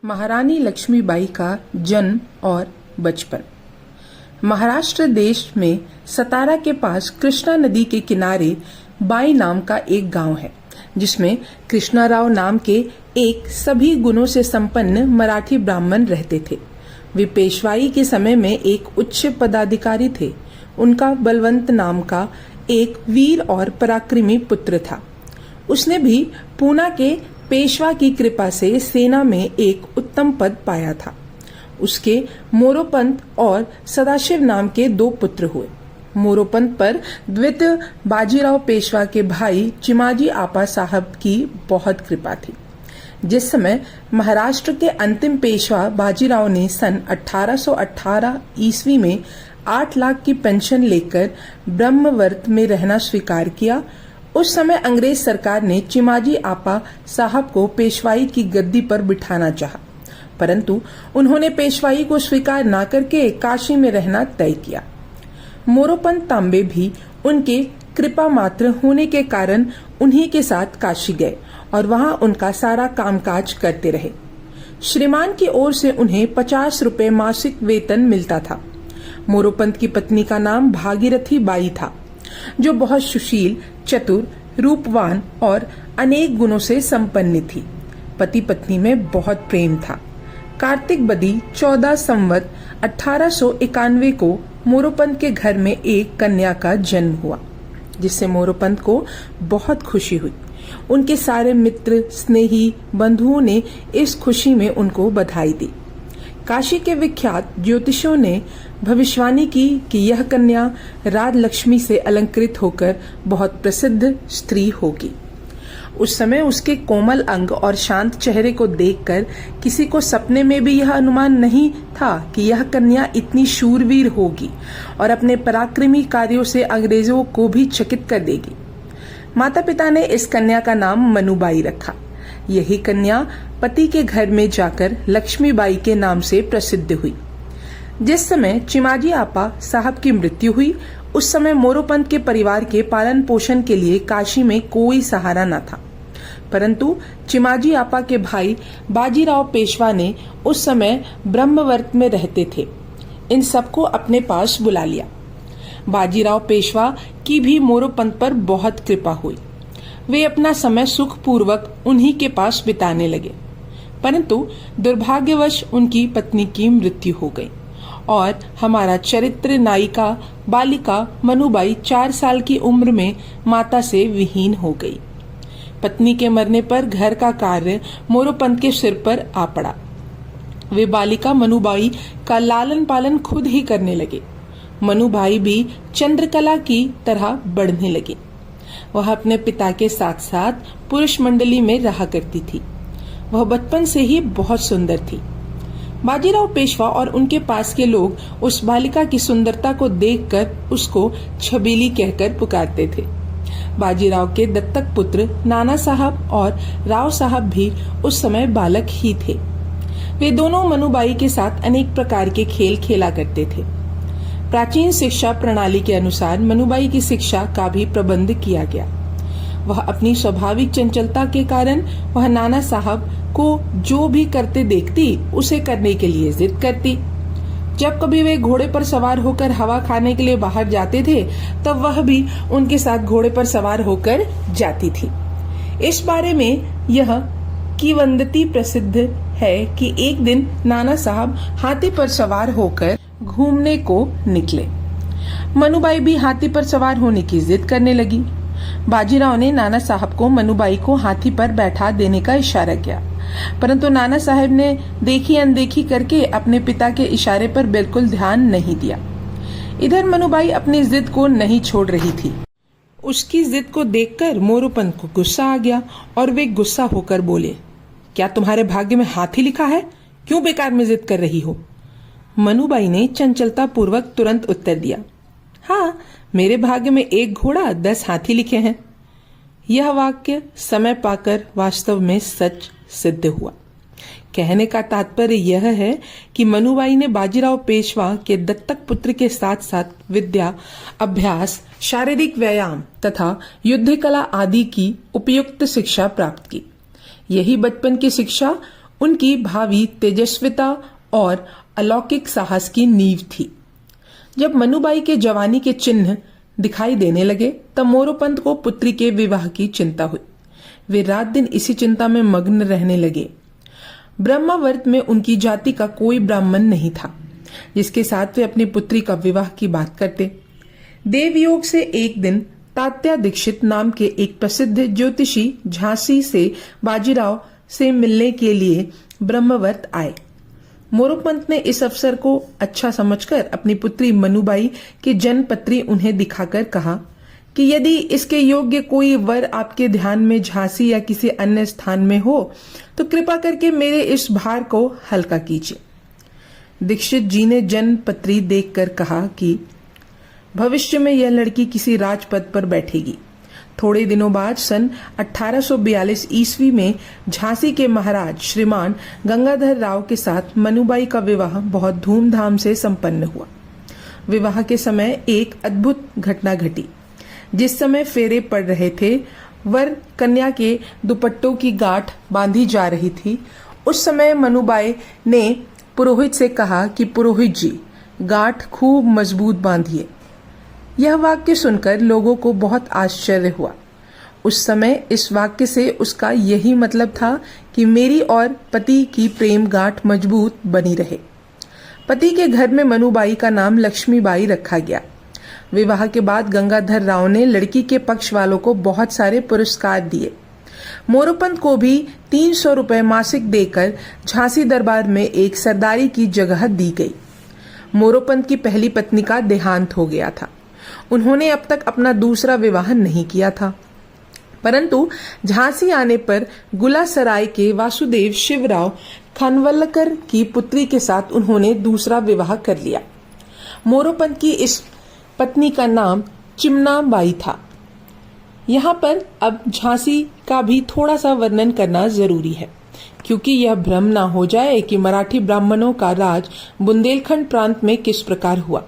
महारानी लक्ष्मीबाई का जन्म और बचपन। महाराष्ट्र देश में सतारा के पास कृष्णा नदी के किनारे बाई नाम का एक गांव है, जिसमें कृष्णाराव नाम के एक सभी गुणों से संपन्न मराठी ब्राह्मण रहते थे। वे पेशवाई के समय में एक उच्च पदाधिकारी थे। उनका बलवंत नाम का एक वीर और पराक्रमी पुत्र था। उसने भी पूना के पेशवा की कृपा से सेना में एक उत्तम पद पाया था। उसके मोरोपंत और सदाशिव नाम के 2 पुत्र हुए। मोरोपंत पर द्वितीय बाजीराव पेशवा के भाई चिमाजी आपा साहब की बहुत कृपा थी। जिस समय महाराष्ट्र के अंतिम पेशवा बाजीराव ने सन 1818 ईस्वी में 8 लाख की पेंशन लेकर ब्रह्मवर्त में रहना स्वीकार किया, उस समय अंग्रेज सरकार ने चिमाजी आपा साहब को पेशवाई की गद्दी पर बिठाना चाहा, परंतु उन्होंने पेशवाई को स्वीकार न करके काशी में रहना तय किया। मोरोपंत तांबे भी उनके कृपा मात्र होने के कारण उन्हीं के साथ काशी गए और वहां उनका सारा कामकाज करते रहे। श्रीमान की ओर से उन्हें 50 रुपए मासिक वेतन मिलता था। मोरोपंत की पत्नी का नाम भागीरथी बाई था, जो बहुत सुशील, चतुर, रूपवान और अनेक गुणों से संपन्न थी। पति पत्नी में बहुत प्रेम था। कार्तिक बदी 14 संवत 1891 को मोरोपंत के घर में एक कन्या का जन्म हुआ, जिससे मोरोपंत को बहुत खुशी हुई। उनके सारे मित्र, स्नेही, बंधुओं ने इस खुशी में उनको बधाई दी। काशी के विख्यात ज्योतिषियों ने भविष्यवाणी की कि यह कन्या राजलक्ष्मी से अलंकृत होकर बहुत प्रसिद्ध स्त्री होगी। उस समय उसके कोमल अंग और शांत चेहरे को देखकर किसी को सपने में भी यह अनुमान नहीं था कि यह कन्या इतनी शूरवीर होगी और अपने पराक्रमी कार्यों से अंग्रेजों को भी चकित कर देगी। माता पिता ने इस कन्या का नाम मनुबाई रखा। यही कन्या पति के घर में जाकर लक्ष्मीबाई के नाम से प्रसिद्ध हुई। जिस समय चिमाजी आपा साहब की मृत्यु हुई, उस समय मोरोपंत के परिवार के पालन पोषण के लिए काशी में कोई सहारा न था, परंतु चिमाजी आपा के भाई बाजीराव पेशवा ने उस समय ब्रह्मवर्त में रहते थे, इन सबको अपने पास बुला लिया। बाजीराव पेशवा की भी मोरोपंत पर बहुत कृपा हुई। वे अपना समय सुखपूर्वक उन्हीं के पास बिताने लगे, परंतु दुर्भाग्यवश उनकी पत्नी की मृत्यु हो गई और हमारा चरित्र नायिका बालिका मनुबाई 4 साल की उम्र में माता से विहीन हो गई। पत्नी के मरने पर घर का कार्य मोरोपंत के सिर पर आ पड़ा। वे बालिका मनुबाई का लालन पालन खुद ही करने लगे। मनुबाई भी चंद्रकला की तरह बढ़ने लगी। वह अपने पिता के साथ साथ पुरुष मंडली में रहा करती थी। वह बचपन से ही बहुत सुंदर थी। बाजीराव पेशवा और उनके पास के लोग उस बालिका की सुंदरता को देखकर उसको छबीली कहकर पुकारते थे। बाजीराव के दत्तक पुत्र नाना साहब और राव साहब भी उस समय बालक ही थे। वे दोनों मनुबाई के साथ अनेक प्रकार के खेल खेला करते थे। प्राचीन शिक्षा प्रणाली के अनुसार मनुबाई की शिक्षा का भी प्रबंध किया गया। वह अपनी स्वाभाविक चंचलता के कारण वह नाना साहब को जो भी करते देखती उसे करने के लिए जिद करती। जब कभी वे घोड़े पर सवार होकर हवा खाने के लिए बाहर जाते थे, तब वह भी उनके साथ घोड़े पर सवार होकर जाती थी। इस बारे में यह किंवदंती प्रसिद्ध है कि एक दिन नाना साहब हाथी पर सवार होकर घूमने को निकले। मनुबाई भी हाथी पर सवार होने की जिद करने लगी। बाजीराव ने नाना साहब को मनुबाई को हाथी पर बैठा देने का इशारा किया, परंतु नाना साहब ने देखी अनदेखी करके अपने पिता के इशारे पर बिल्कुल ध्यान नहीं दिया। इधर मनुबाई अपनी जिद को नहीं छोड़ रही थी। उसकी जिद को देखकर मोरोपंत को गुस्सा आ गया और वे गुस्सा होकर बोले, क्या तुम्हारे भाग्य में हाथी लिखा है? क्यों बेकार में जिद कर रही हो? मनुबाई ने चंचलता पूर्वक तुरंत उत्तर दिया, हाँ, मेरे भाग्य में 1 घोड़ा 10 हाथी लिखे हैं। यह वाक्य समय पाकर वास्तव में सच सिद्ध हुआ। कहने का तात्पर्य यह है कि मनुबाई ने बाजीराव पेशवा के दत्तक पुत्र के साथ साथ विद्या, अभ्यास, शारीरिक व्यायाम तथा युद्ध कला आदि की उपयुक्त शिक्षा प्राप्त की। यही बचपन की शिक्षा उनकी भावी तेजस्विता और अलौकिक साहस की नींव थी। जब मनुबाई के जवानी के चिन्ह दिखाई देने लगे तब मोरोपंत को पुत्री के विवाह की चिंता हुई। वे रात दिन इसी चिंता में मग्न रहने लगे। ब्रह्मावर्त में उनकी जाति का कोई ब्राह्मण नहीं था जिसके साथ वे अपनी पुत्री का विवाह की बात करते। देवयोग से एक दिन तात्या दीक्षित नाम के एक प्रसिद्ध ज्योतिषी झांसी से बाजीराव से मिलने के लिए ब्रह्मावर्त आए। मोरोपंत ने इस अवसर को अच्छा समझकर अपनी पुत्री मनुबाई की जन्मपत्री उन्हें दिखाकर कहा कि यदि इसके योग्य कोई वर आपके ध्यान में झांसी या किसी अन्य स्थान में हो तो कृपा करके मेरे इस भार को हल्का कीजिए। दीक्षित जी ने जन्मपत्री देखकर कहा कि भविष्य में यह लड़की किसी राजपद पर बैठेगी। थोड़े दिनों बाद सन 1842 ईस्वी में झांसी के महाराज श्रीमान गंगाधर राव के साथ मनुबाई का विवाह बहुत धूमधाम से संपन्न हुआ। विवाह के समय एक अद्भुत घटना घटी। जिस समय फेरे पड़ रहे थे, वर कन्या के दुपट्टों की गांठ बांधी जा रही थी। उस समय मनुबाई ने पुरोहित से कहा कि पुरोहित जी, गांठ खूब मजबूत बांधिए। यह वाक्य सुनकर लोगों को बहुत आश्चर्य हुआ। उस समय इस वाक्य से उसका यही मतलब था कि मेरी और पति की प्रेम गांठ मजबूत बनी रहे। पति के घर में मनुबाई का नाम लक्ष्मीबाई रखा गया। विवाह के बाद गंगाधर राव ने लड़की के पक्ष वालों को बहुत सारे पुरस्कार दिए। मोरोपंत को भी 300 रुपए मासिक देकर झांसी दरबार में एक सरदारी की जगह दी गई। मोरोपंत की पहली पत्नी का देहांत हो गया था। उन्होंने अब तक अपना दूसरा विवाह नहीं किया था, परंतु झांसी आने पर गुलासराय के वासुदेव शिवराव खानवलकर की पुत्री के साथ उन्होंने दूसरा विवाह कर लिया। मोरोपंत की इस पत्नी का नाम चिमनाबाई था। यहाँ पर अब झांसी का भी थोड़ा सा वर्णन करना जरूरी है, क्योंकि यह भ्रम ना हो जाए कि मराठी ब्राह्मणों का राज बुंदेलखंड प्रांत में किस प्रकार हुआ।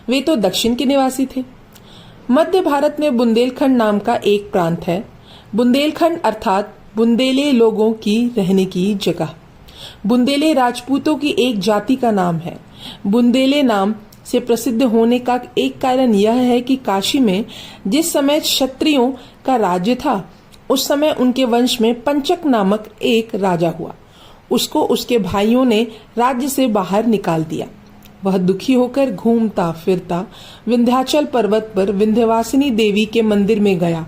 वे तो दक्षिण के निवासी थे। मध्य भारत में बुंदेलखंड नाम का एक प्रांत है। बुंदेलखंड अर्थात बुंदेले लोगों की रहने की जगह। बुंदेले राजपूतों की एक जाति का नाम है। बुंदेले नाम से प्रसिद्ध होने का एक कारण यह है कि काशी में जिस समय क्षत्रियों का राज्य था, उस समय उनके वंश में पंचक नामक एक राजा हुआ। उसको उसके भाइयों ने राज्य से बाहर निकाल दिया। वह दुखी होकर घूमता फिरता विंध्याचल पर्वत पर विंध्यवासिनी देवी के मंदिर में गया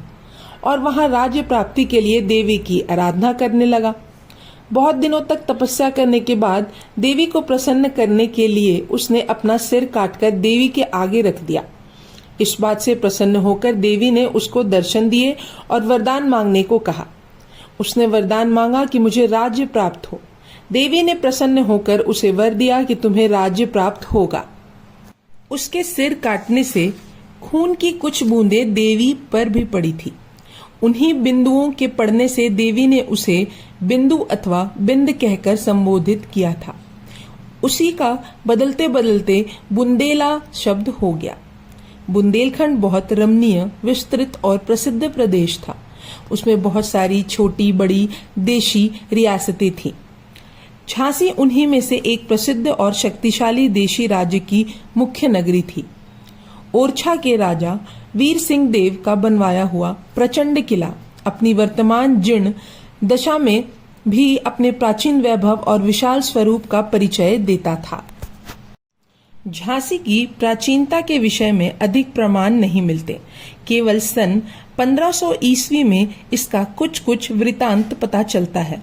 और वहां राज्य प्राप्ति के लिए देवी की आराधना करने लगा। बहुत दिनों तक तपस्या करने के बाद देवी को प्रसन्न करने के लिए उसने अपना सिर काटकर देवी के आगे रख दिया। इस बात से प्रसन्न होकर देवी ने उसको दर्शन दिए और वरदान मांगने को कहा। उसने वरदान मांगा कि मुझे राज्य प्राप्त हो। देवी ने प्रसन्न होकर उसे वर दिया कि तुम्हें राज्य प्राप्त होगा। उसके सिर काटने से खून की कुछ बूंदें देवी पर भी पड़ी थी। उन्हीं बिंदुओं के पड़ने से देवी ने उसे बिंदु अथवा बिंद कहकर संबोधित किया था। उसी का बदलते बदलते बुंदेला शब्द हो गया। बुंदेलखंड बहुत रमणीय, विस्तृत और प्रसिद्ध प्रदेश था। उसमें बहुत सारी छोटी बड़ी देशी रियासतें थीं। झांसी उन्हीं में से एक प्रसिद्ध और शक्तिशाली देशी राज्य की मुख्य नगरी थी। ओरछा के राजा वीर सिंह देव का बनवाया हुआ प्रचंड किला अपनी वर्तमान जीर्ण दशा में भी अपने प्राचीन वैभव और विशाल स्वरूप का परिचय देता था। झांसी की प्राचीनता के विषय में अधिक प्रमाण नहीं मिलते। केवल सन 1500 ईस्वी में इसका कुछ वृतांत पता चलता है।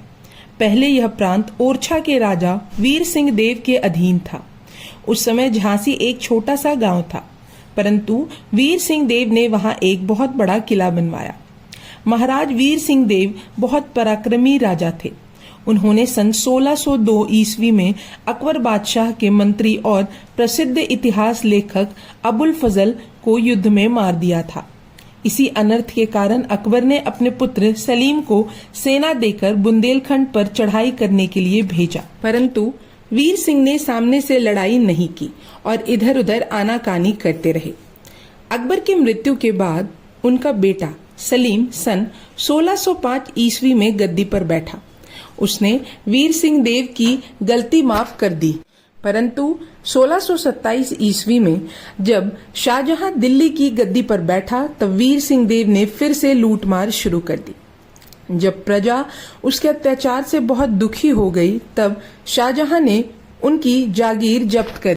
पहले यह प्रांत ओरछा के राजा वीर सिंह देव के अधीन था। उस समय झांसी एक छोटा सा गांव था, परंतु वीर सिंह देव ने वहां एक बहुत बड़ा किला बनवाया। महाराज वीर सिंह देव बहुत पराक्रमी राजा थे। उन्होंने सन 1602 ईस्वी में अकबर बादशाह के मंत्री और प्रसिद्ध इतिहास लेखक अबुल फजल को युद्ध में मार दिया था। इसी अनर्थ के कारण अकबर ने अपने पुत्र सलीम को सेना देकर बुंदेलखंड पर चढ़ाई करने के लिए भेजा, परंतु वीर सिंह ने सामने से लड़ाई नहीं की और इधर उधर आनाकानी करते रहे। अकबर की मृत्यु के बाद उनका बेटा सलीम सन 1605 ईस्वी में गद्दी पर बैठा। उसने वीर सिंह देव की गलती माफ कर दी। परंतु 1627 ईस्वी में जब शाहजहां दिल्ली की गद्दी पर बैठा तब वीर सिंह देव ने फिर से लूटमार शुरू कर दी। जब प्रजा उसके अत्याचार से बहुत दुखी हो गई तब शाहजहां ने उनकी जागीर जब्त कर